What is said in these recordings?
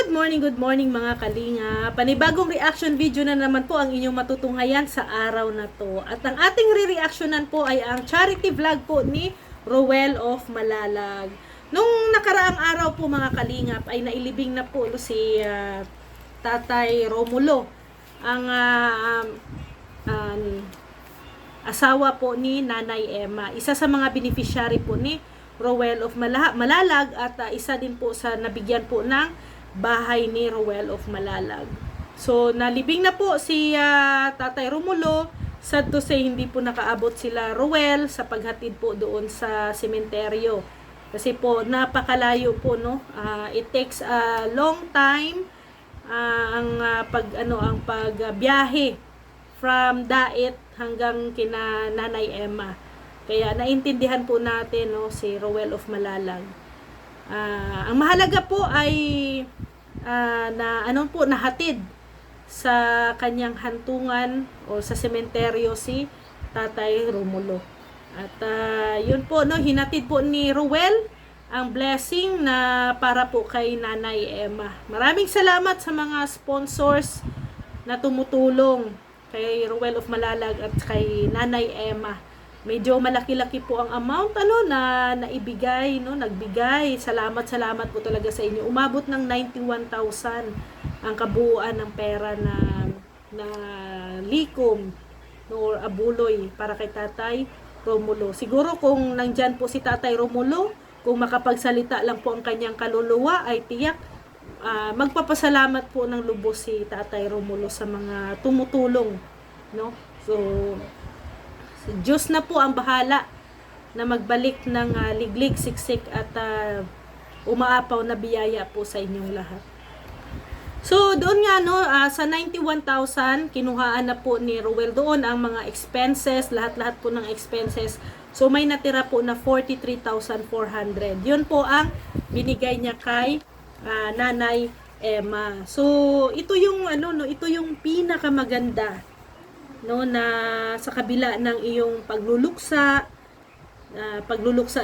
Good morning mga kalinga. Panibagong reaction video na naman po ang inyong matutunghayan sa araw na to. At ang ating re-reactionan po ay ang charity vlog po ni Roel of Malalag. Nung nakaraang araw po mga kalingap ay nailibing na po si Tatay Romulo, ang asawa po ni Nanay Emma. Isa sa mga beneficiary po ni Roel of Malalag at isa din po sa nabigyan po ng bahay ni Roel of Malalag. So nalibing na po si Tatay Romulo. Sad to say, hindi po nakaabot sila Roel sa paghatid po doon sa sementeryo. Kasi po napakalayo po, no. It takes a long time ang pagbiyahe from Dait hanggang kina Nanay Emma. Kaya naintindihan po natin, no, si Roel of Malalag. Ang mahalaga po ay nahatid sa kanyang hantungan o sa sementeryo si Tatay Romulo. At yun po, no, hinatid po ni Roel ang blessing na para po kay Nanay Emma. Maraming salamat sa mga sponsors na tumutulong kay Roel of Malalag at kay Nanay Emma. Medyo malaki-laki po ang amount na naibigay, no, nagbigay. Salamat po talaga sa inyo. Umabot ng 91,000 ang kabuuan ng pera na likom, no, or abuloy para kay Tatay Romulo. Siguro kung nandyan po si Tatay Romulo, kung makapagsalita lang po ang kanyang kaluluwa, ay tiyak magpapasalamat po ng lubos si Tatay Romulo sa mga tumutulong, no. So Diyos na po ang bahala na magbalik ng liglig, siksik at umaapaw na biyaya po sa inyong lahat. So doon nga, no, sa 91,000 kinuhaan na po ni Roel doon ang mga expenses, lahat-lahat po ng expenses. So may natira po na 43,400. Yun po ang binigay niya kay Nanay Emma. So ito yung ito yung pinakamaganda, no, na sa kabila ng iyong pagluluksa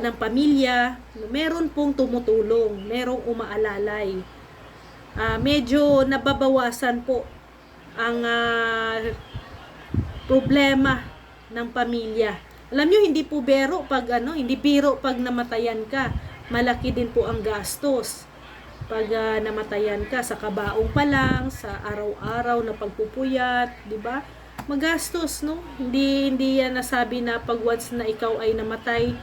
ng pamilya, meron pong tumutulong, merong umaalalay. Medyo nababawasan po ang problema ng pamilya. Alam nyo, hindi po biro pag hindi biro pag namatayan ka. Malaki din po ang gastos pag namatayan ka, sa kabaong pa lang, sa araw-araw na pagpupuyat, di ba? Magastos, no? Hindi yan nasabi na pag once na ikaw ay namatay,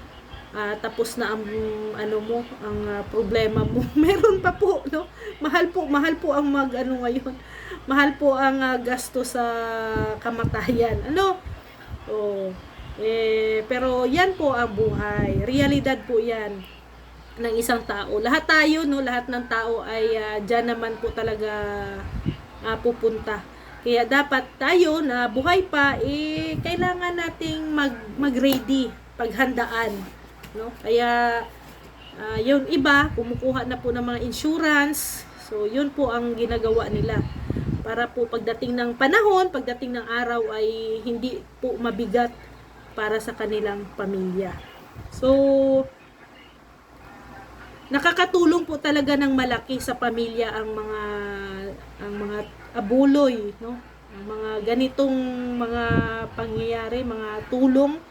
tapos na ang ang problema mo. Meron pa po, no? Mahal po ang ngayon. Mahal po ang gasto sa kamatayan. Pero yan po ang buhay. Realidad po yan ng isang tao. Lahat tayo, no, lahat ng tao ay diyan naman po talaga pupunta. Kaya dapat tayo na buhay pa, kailangan nating mag-ready, paghandaan, no? Kaya yung iba kumukuha na po ng mga insurance. So yun po ang ginagawa nila para po pagdating ng panahon, pagdating ng araw ay hindi po mabigat para sa kanilang pamilya. So nakakatulong po talaga ng malaki sa pamilya ang mga abuloy, no? Ang mga ganitong mga pangyayari, mga tulong,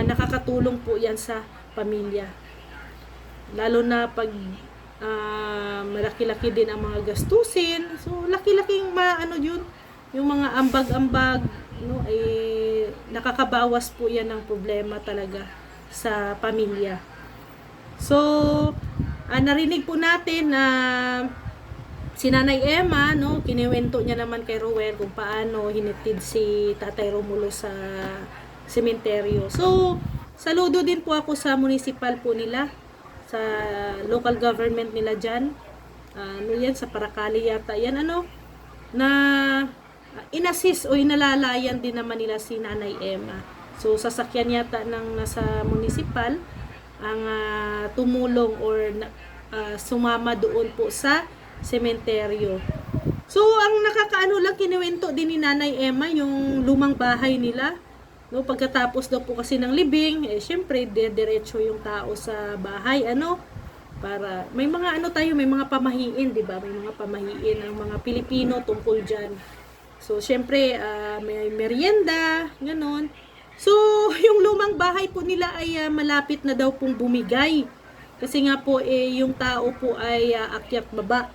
nakakatulong po yan sa pamilya. Lalo na pag malaki-laki din ang mga gastusin. So laki-laking yun, yung mga ambag-ambag, no, ay nakakabawas po yan ng problema talaga sa pamilya. So narinig po natin na si Nanay Emma, no, kiniwento niya naman kay Roel kung paano hinitid si Tatay Romulo sa sementeryo. So saludo din po ako sa municipal po nila, sa local government nila dyan. Yan, sa Paracali yata yan, na inassist o inalalayan din naman nila si Nanay Emma. So sasakyan yata ng nasa municipal ang tumulong or sumama doon po sa sementeryo. So ang lang kinuwento din ni Nanay Emma yung lumang bahay nila, no, pagkatapos daw po kasi ng libing, syempre diretso yung tao sa bahay, Para may mga ano tayo, may mga pamahiin, 'di ba? May mga pamahiin ang mga Pilipino tungkol diyan. So syempre may merienda, ganon. So yung lumang bahay po nila ay malapit na daw pong bumigay. Kasi nga po yung tao po ay akyat baba.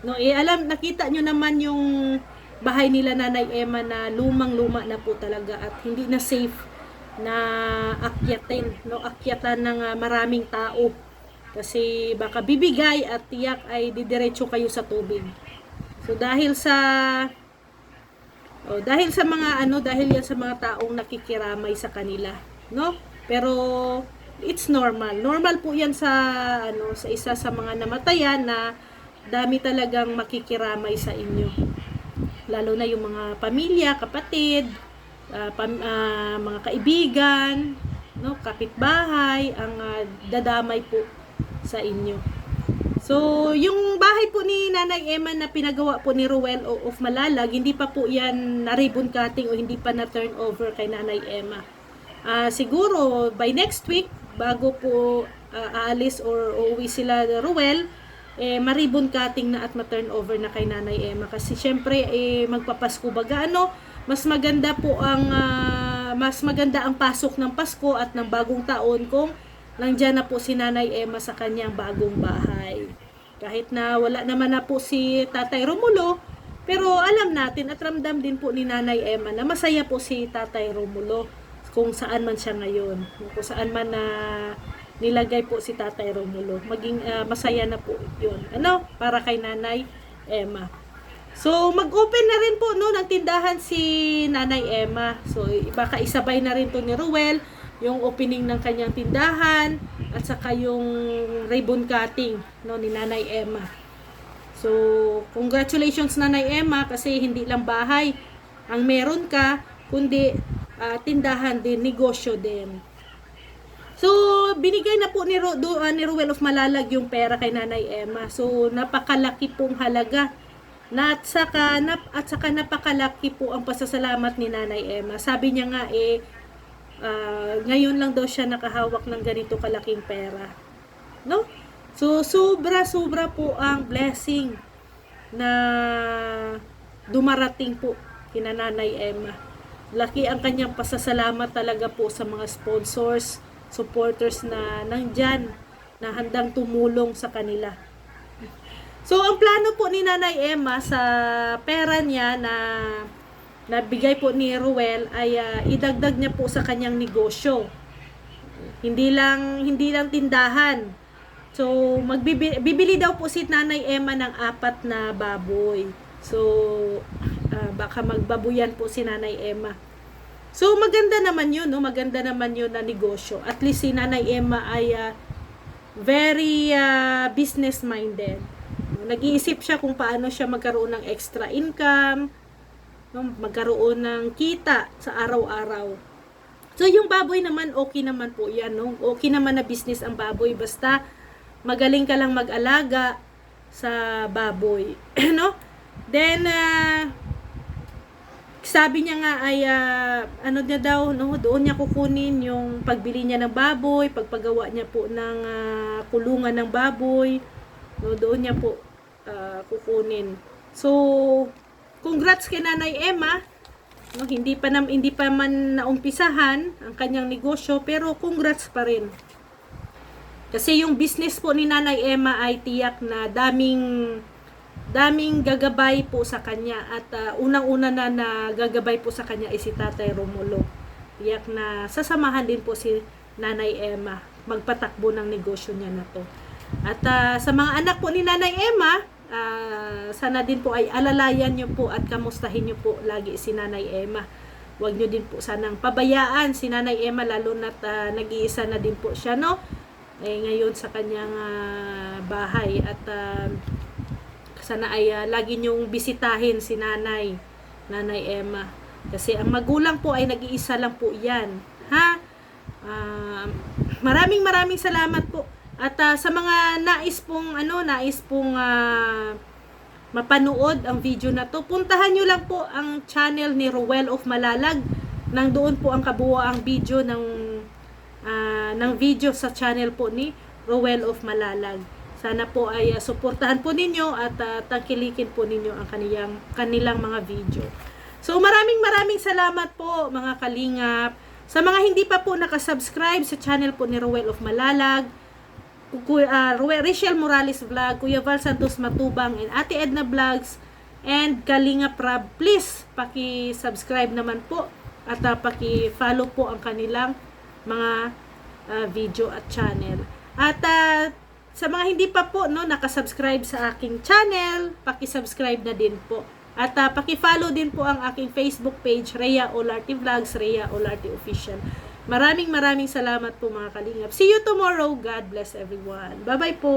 No, nakita nyo naman yung bahay nila Nanay Emma na lumang-luma na po talaga at hindi na safe na akyatin, no, akyatan ng maraming tao. Kasi baka bibigay at tiyak ay didiretso kayo sa tubig. So dahil sa mga dahil yan sa mga taong nakikiramay sa kanila, no? Pero it's normal. Normal po 'yan sa isa sa mga namatayan na dami talagang makikiramay sa inyo. Lalo na yung mga pamilya, kapatid, mga kaibigan, no, kapitbahay ang dadamay po sa inyo. So, yung bahay po ni Nanay Emma na pinagawa po ni Ruel of Malalag, hindi pa po yan na-ribbon cutting o hindi pa na-turn over kay Nanay Emma. Siguro, by next week, bago po aalis or uuwi sila Ruel, ma-ribbon cutting na at ma-turn over na kay Nanay Emma. Kasi syempre, magpapasko baga, mas maganda ang pasok ng Pasko at ng bagong taon kung nandiyan na po si Nanay Emma sa kanyang bagong bahay. Kahit na wala naman na po si Tatay Romulo, pero alam natin at ramdam din po ni Nanay Emma na masaya po si Tatay Romulo kung saan man siya ngayon. Kung saan man na nilagay po si Tatay Romulo. Maging masaya na po yun. Para kay Nanay Emma. So, mag-open na rin po ng tindahan si Nanay Emma. So, baka isabay na rin to ni Ruel yung opening ng kanyang tindahan at saka yung ribbon cutting ni Nanay Emma. So, congratulations Nanay Emma kasi hindi lang bahay ang meron ka, kundi tindahan din, negosyo din. So, binigay na po ni Ruel of Malalag yung pera kay Nanay Emma. So, napakalaki pong halaga. At saka napakalaki po ang pasasalamat ni Nanay Emma. Sabi niya nga ngayon lang daw siya nakahawak ng ganito kalaking pera. No? So, sobra po ang blessing na dumarating po kina Nanay Emma. Laki ang kanyang pasasalamat talaga po sa mga sponsors, supporters na nandyan, na handang tumulong sa kanila. So, ang plano po ni Nanay Emma sa pera niya na nabigay po ni Ruel ay idagdag niya po sa kanyang negosyo. Hindi lang tindahan. So, bibili daw po si Nanay Emma ng 4 na baboy. So, baka magbabuyan po si Nanay Emma. So, maganda naman yun, maganda naman yun na negosyo. At least si Nanay Emma ay very business-minded. Nag-iisip siya kung paano siya magkaroon ng extra income, magkaroon ng kita sa araw-araw. So, yung baboy naman, okay naman po yan. Okay naman na business ang baboy. Basta, magaling ka lang mag-alaga sa baboy. Then, sabi niya nga ay, niya daw, doon niya kukunin yung pagbili niya ng baboy, pagpagawa niya po ng kulungan ng baboy. Doon niya po kukunin. So, congrats kay Nanay Emma. Hindi pa man naumpisahan ang kanyang negosyo, pero congrats pa rin. Kasi yung business po ni Nanay Emma ay tiyak na daming gagabay po sa kanya at unang-una na gagabay po sa kanya ay si Tatay Romulo. Tiyak na sasamahan din po si Nanay Emma magpatakbo ng negosyo niya na to. At sa mga anak po ni Nanay Emma, sana din po ay alalayan nyo po at kamustahin nyo po lagi si Nanay Emma. Huwag nyo din po sanang pabayaan si Nanay Emma, lalo na't nag-iisa na din po siya, ngayon sa kanyang bahay. At sana ay lagi nyong bisitahin si Nanay Emma. Kasi ang magulang po ay nag-iisa lang po yan. Maraming salamat po. At sa mga nais pong mapanood ang video na to, puntahan nyo lang po ang channel ni Ruel of Malalag. Nang doon po ang kabuoang video ng video sa channel po ni Ruel of Malalag. Sana po ay suportahan po ninyo at tangkilikin po ninyo ang kanilang mga video. So maraming salamat po mga kalingap. Sa mga hindi pa po nakasubscribe sa channel po ni Ruel of Malalag, Rachel Morales Vlog, Kuya Val Santos Matubang, and Ate Edna Vlogs, and Kalingap Rab, please paki-subscribe naman po at paki-follow po ang kanilang mga video at channel. At sa mga hindi pa po nakasubscribe sa aking channel, paki-subscribe na din po. At paki-follow din po ang aking Facebook page, Rhea Olarte Vlogs, Rhea Olarte Official. Maraming salamat po mga kalingap. See you tomorrow. God bless everyone. Bye-bye po.